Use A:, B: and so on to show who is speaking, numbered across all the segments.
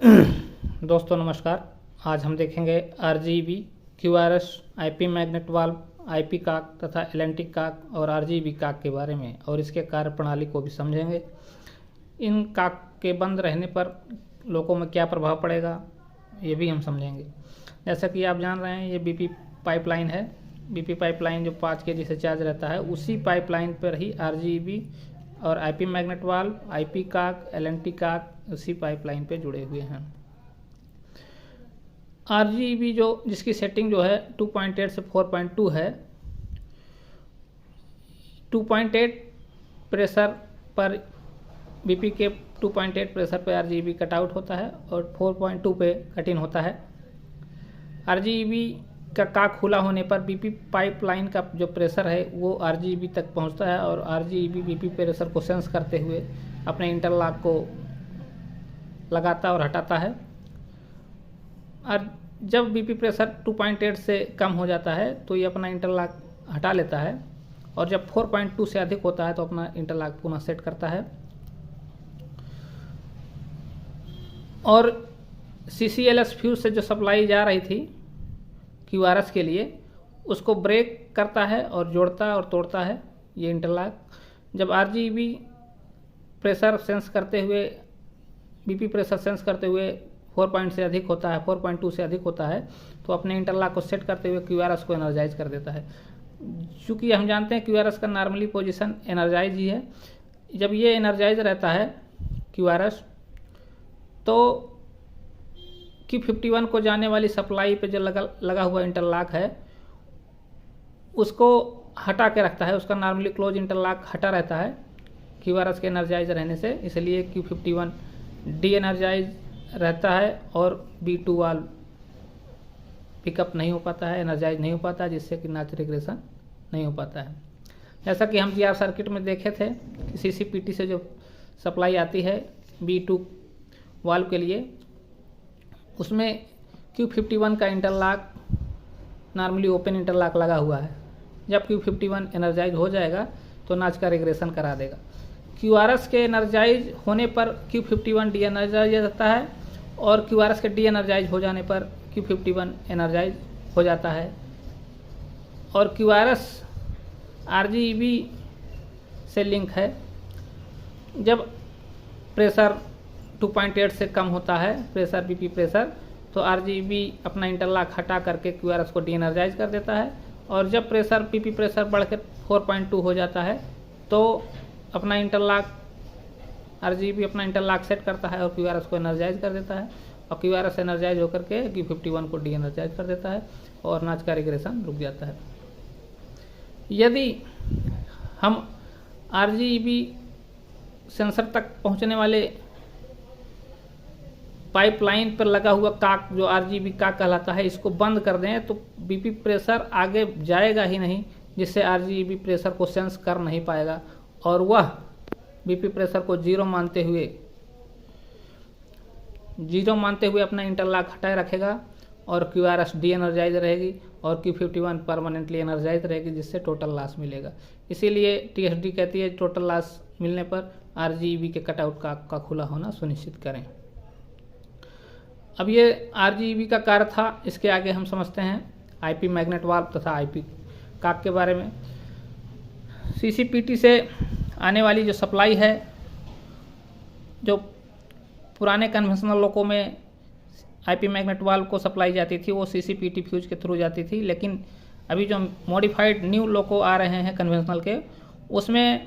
A: दोस्तों नमस्कार। आज हम देखेंगे RGB, QRS, IP magnet valve, IP काक तथा LNT काक और RGB काक के बारे में और इसके कार्य प्रणाली को भी समझेंगे। इन काक के बंद रहने पर लोगों में क्या प्रभाव पड़ेगा ये भी हम समझेंगे। जैसा कि आप जान रहे हैं ये BP पाइपलाइन है। BP पाइपलाइन जो 5 kg से चार्ज रहता है उसी पाइपलाइन पर ही RGB और IP मैग्नेट वाल्व, IP काक, LNT काक उसी पाइपलाइन पे जुड़े हुए हैं। RGB जो जिसकी सेटिंग जो है 2.8 से 4.2 है। 2.8 प्रेशर पर BP के 2.8 प्रेशर पे RGB कट आउट होता है और 4.2 पे कट इन होता है। RGB का काक खुला होने पर BP पाइपलाइन का जो प्रेशर है वो RGB तक पहुंचता है और RGB BP प्रेशर को सेंस करते हुए अपने इंटरलॉक को लगाता और हटाता है। और जब BP प्रेशर 2.8 से कम हो जाता है तो ये अपना इंटरलॉक हटा लेता है और जब 4.2 से अधिक होता है तो अपना इंटरलॉक पुनः सेट करता है। और CCLS फ्यूज से जो सप्लाई जा रही थी QRS के लिए उसको ब्रेक करता है और जोड़ता और तोड़ता है ये इंटरलॉक। जब RGB प्रेशर सेंस करते हुए BP प्रेशर सेंस करते हुए 4 से अधिक होता है, 4.2 से अधिक होता है तो अपने इंटरलॉक को सेट करते हुए QRS को एनर्जाइज कर देता है। चूँकि हम जानते हैं QRS का नॉर्मली पोजीशन एनर्जाइज ही है। जब ये एनर्जाइज रहता है QRS तो Q51 को जाने वाली सप्लाई पे जो लगा हुआ इंटरलॉक है उसको हटा के रखता है। उसका नॉर्मली क्लोज इंटरलॉक हटा रहता है QRS के एनर्जाइज रहने से, इसलिए Q51 डी एनर्जाइज रहता है और B2 वाल्व पिकअप नहीं हो पाता है, एनर्जाइज नहीं हो पाता, जिससे कि नॉच रिग्रेशन नहीं हो पाता है। जैसा कि हम GR सर्किट में देखे थे कि CCPT से जो सप्लाई आती है B2 वाल्व के लिए उसमें Q51 का इंटरलॉक नॉर्मली ओपन इंटरलॉक लगा हुआ है। जब Q51 एनर्जाइज हो जाएगा तो नॉच का रिग्रेशन करा देगा। QRS के एनर्जाइज होने पर Q51 डी एनर्जाइज रहता है और QRS के डी एनर्जाइज हो जाने पर Q51 एनर्जाइज हो जाता है। और QRS RGB से लिंक है। जब प्रेशर 2.8 से कम होता है प्रेशर BP प्रेशर तो RGB अपना इंटरलॉक हटा करके QRS को डी एनर्जाइज कर देता है और जब प्रेशर BP प्रेशर बढ़कर 4.2 हो जाता है तो अपना इंटरलॉक RGB अपना इंटरलॉक सेट करता है और QRS को एनर्जाइज कर देता है और QRS एनर्जाइज होकर के Q51 को डी एनर्जाइज कर देता है और नॉच का रिग्रेशन रुक जाता है। यदि हम RGB सेंसर तक पहुंचने वाले पाइपलाइन पर लगा हुआ काक जो RGB काक कहलाता है इसको बंद कर दें तो BP प्रेशर आगे जाएगा ही नहीं, जिससे RGB प्रेशर को सेंस कर नहीं पाएगा और वह BP प्रेशर को जीरो मानते हुए अपना इंटरलॉक हटाए रखेगा और QRS डी एनर्जाइज रहेगी और Q51 परमानेंटली एनर्जाइज रहेगी, जिससे टोटल लॉस मिलेगा। इसीलिए TSD कहती है टोटल लॉस मिलने पर RGB के कटआउट का खुला होना सुनिश्चित करें। अब ये RGB का कार्य था, इसके आगे हम समझते हैं IP मैग्नेट वाल्व तथा IP काक के बारे में। CCPT से आने वाली जो सप्लाई है, जो पुराने कन्वेंशनल लोगों में IP मैग्नेट वाल्व को सप्लाई जाती थी वो CCPT फ्यूज के थ्रू जाती थी, लेकिन अभी जो मॉडिफाइड न्यू लोगो आ रहे हैं कन्वेंशनल के उसमें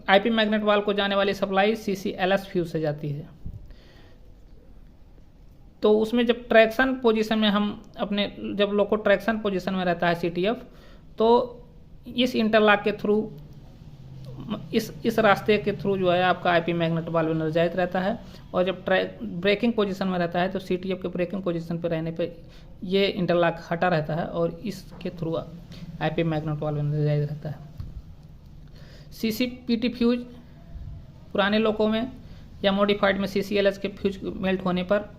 A: IP मैग्नेट वाल्व को जाने वाली सप्लाई CCLS फ्यूज से जाती है। तो उसमें जब ट्रैक्शन पोजीशन में जब लोको ट्रैक्शन पोजीशन में रहता है CTF तो इस इंटरलॉक के थ्रू इस रास्ते के थ्रू जो है आपका IP मैग्नेट वाल्व एनर्जाइज रहता है और जब ब्रेकिंग पोजीशन में रहता है तो CTF के ब्रेकिंग पोजीशन पर रहने पे ये इंटरलॉक हटा रहता है और इसके through IP magnet valve energize रहता है। CCPT फ्यूज पुराने लोगों में या मॉडिफाइड में CCLS के फ्यूज मेल्ट होने पर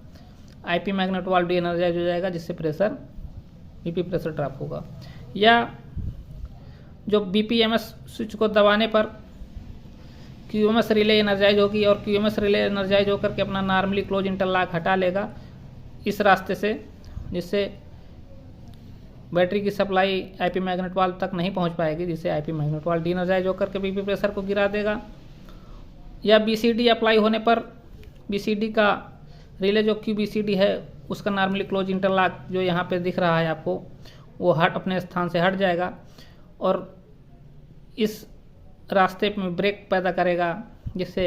A: IP magnet valve de energize हो जाएगा, जिससे प्रेशर BP प्रेशर ड्रॉप होगा। या जो BPMS स्विच को दबाने पर QMS रिले एनर्जाइज होगी और QMS रिले एनर्जाइज होकर के अपना नॉर्मली क्लोज इंटरलॉक हटा लेगा इस रास्ते से, जिससे बैटरी की सप्लाई IP मैग्नेट वाल्व तक नहीं पहुंच पाएगी, जिससे IP मैग्नेट वाल्व डीएनर्जाइज होकर के BP प्रेशर को गिरा देगा। या BCD अप्लाई होने पर BCD का रिले जो QBCD है उसका नॉर्मली क्लोज इंटरलॉक जो यहाँ पे दिख रहा है आपको, वो अपने स्थान से हट जाएगा और इस रास्ते में ब्रेक पैदा करेगा, जिससे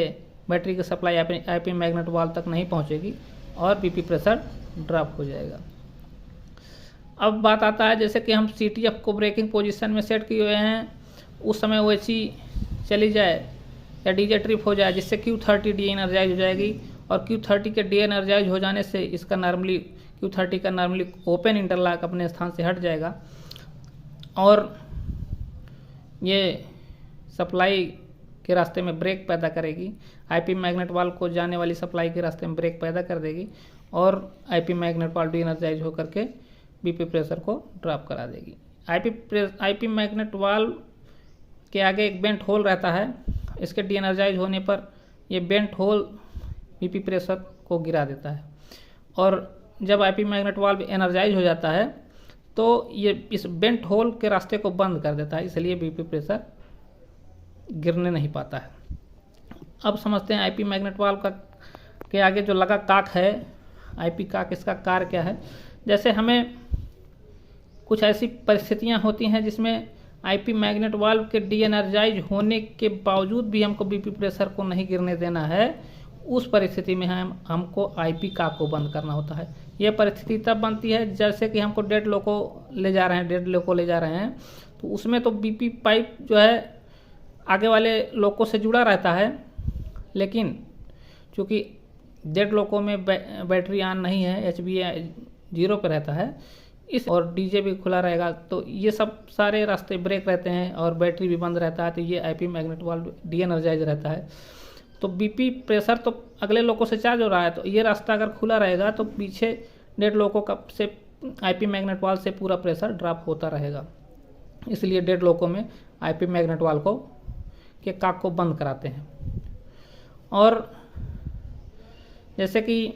A: बैटरी की सप्लाई IP मैग्नेट वाल्व तक नहीं पहुँचेगी और BP प्रेशर ड्रॉप हो जाएगा। अब बात आता है जैसे कि हम CTF को ब्रेकिंग पोजीशन में सेट किए हुए हैं, उस समय OHE चली जाए या DJ ट्रिप हो जाए, जिससे Q30 डी एनर्जाइज हो जाएगी और Q30 के डी एनर्जाइज हो जाने से इसका नॉर्मली Q30 का नॉर्मली ओपन इंटरलॉक अपने स्थान से हट जाएगा और ये सप्लाई के रास्ते में ब्रेक पैदा करेगी। IP मैग्नेट वाल्व को जाने वाली सप्लाई के रास्ते में ब्रेक पैदा कर देगी और IP magnet valve de energize होकर के BP प्रेशर को ड्रॉप करा देगी। IP मैग्नेट वाल्व के आगे एक बेंट होल रहता है, इसके डी एनर्जाइज होने पर ये बेंट होल BP प्रेशर को गिरा देता है और जब IP मैग्नेट वाल्व एनर्जाइज हो जाता है तो ये इस बेंट होल के रास्ते को बंद कर देता है, इसलिए BP प्रेशर गिरने नहीं पाता है। अब समझते हैं IP मैग्नेट वाल्व का के आगे जो लगा काक है, IP काक, इसका कार्य क्या है। जैसे हमें कुछ ऐसी परिस्थितियां होती हैं जिसमें IP मैग्नेट वाल्व के डी एनर्जाइज होने के बावजूद भी हमको BP प्रेशर को नहीं गिरने देना है, उस परिस्थिति में हमको IP काक को बंद करना होता है। यह परिस्थिति तब बनती है जैसे कि हमको डेड लो को ले जा रहे हैं, तो उसमें तो BP पाइप जो है आगे वाले लोको से जुड़ा रहता है, लेकिन चूँकि डेड लोको में बैटरी ऑन नहीं है, HV 0 पे रहता है इस और DJ भी खुला रहेगा, तो ये सब सारे रास्ते ब्रेक रहते हैं और बैटरी भी बंद रहता है, तो ये IP magnet valve de energize रहता है। तो BP प्रेशर तो अगले लोको से चार्ज हो रहा है, तो ये रास्ता अगर खुला रहेगा तो पीछे डेड लोको का से IP मैग्नेट वाल्व से पूरा प्रेशर ड्रॉप होता रहेगा, इसलिए डेड लोको में IP मैग्नेट वाल्व को के काक को बंद कराते हैं। और जैसे कि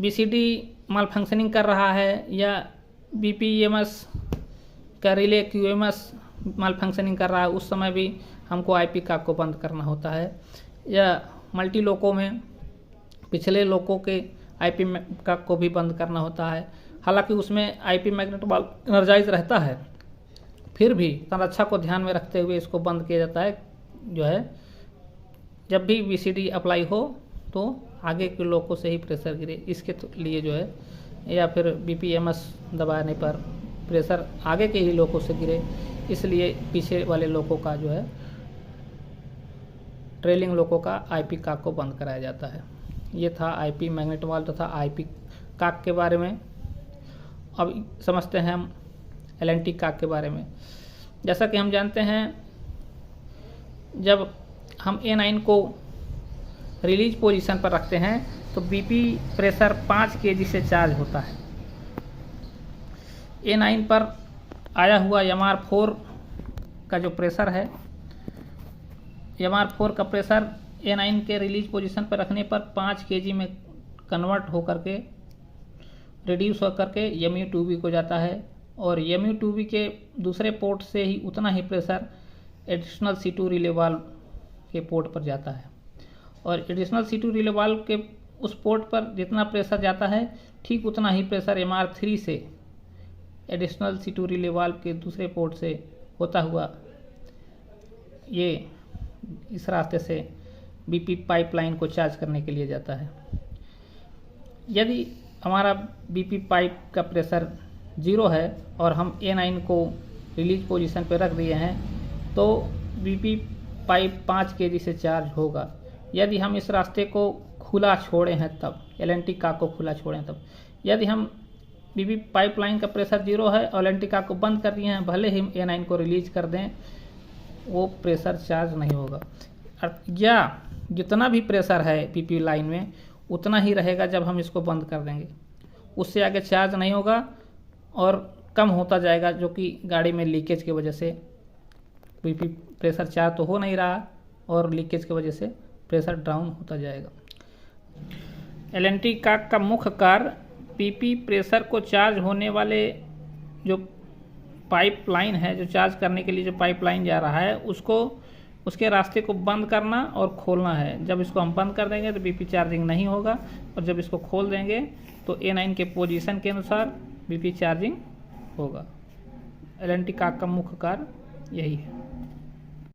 A: BCD माल फंक्शनिंग कर रहा है या BPMS का रिले QMS माल फंक्शनिंग कर रहा है, उस समय भी हमको IP काक को बंद करना होता है। या मल्टी लोको में पिछले लोको के IP काक को भी बंद करना होता है, हालांकि उसमें IP मैग्नेट वाल्व एनर्जाइज रहता है, फिर भी संरक्षा को ध्यान में रखते हुए इसको बंद किया जाता है। जो है जब भी BCD अप्लाई हो तो आगे के लोको से ही प्रेशर गिरे, इसके लिए जो है, या फिर BPMS दबाने पर प्रेशर आगे के ही लोको से गिरे, इसलिए पीछे वाले लोको का जो है ट्रेलिंग लोको का IP काक को बंद कराया जाता है। ये था IP मैग्नेट वाल्व तथा IP काक के बारे में। अब समझते हैं हम LNT काक के बारे में। जैसा कि हम जानते हैं, जब हम A9 को रिलीज पोजीशन पर रखते हैं तो BP प्रेशर 5 kg से चार्ज होता है। A9 पर आया हुआ MR4 का जो प्रेशर है, MR4 का प्रेशर A9 के रिलीज पोजीशन पर रखने पर 5 kg में कन्वर्ट होकर के रिड्यूस होकर के MU2B को जाता है और MU2B के दूसरे पोर्ट से ही उतना ही pressure additional C2 relay valve के पोर्ट पर जाता है और एडिशनल C2 रिले वाल्व के उस पोर्ट पर जितना प्रेशर जाता है, ठीक उतना ही प्रेशर MR3 से एडिशनल C2 रिले वाल्व के दूसरे पोर्ट से होता हुआ ये इस रास्ते से BP पाइपलाइन को चार्ज करने के लिए जाता है। यदि हमारा BP पाइप का प्रेशर 0 है और हम A9 को रिलीज पोजीशन पर रख दिए हैं तो BP पाइप 5 kg से चार्ज होगा। यदि हम इस रास्ते को खुला छोड़े हैं तब, LNT काक को खुला छोड़े हैं तब, यदि हम BP पाइपलाइन का प्रेशर 0 है और LNT काक को बंद कर दिए हैं, भले ही हम A9 को रिलीज कर दें, वो प्रेशर चार्ज नहीं होगा। या जितना भी प्रेशर है BP लाइन में उतना ही रहेगा जब हम इसको बंद कर देंगे, उससे आगे चार्ज नहीं होगा और कम होता जाएगा, जो कि गाड़ी में लीकेज की वजह से बीपी प्रेशर 4 तो हो नहीं रहा और लीकेज की वजह से प्रेशर डाउन होता जाएगा। एलएनटी काक का मुख्य कार्य पीपी प्रेशर को चार्ज होने वाले जो पाइपलाइन है, जो चार्ज करने के लिए जो पाइपलाइन जा रहा है उसको उसके रास्ते को बंद करना और खोलना है। जब इसको हम बंद कर देंगे तो बीपी चार्जिंग नहीं होगा और जब इसको खोल देंगे तो A9 के पोजीशन के अनुसार बीपी चार्जिंग होगा। एलएनटी काक का मुख्य कार्य यही है।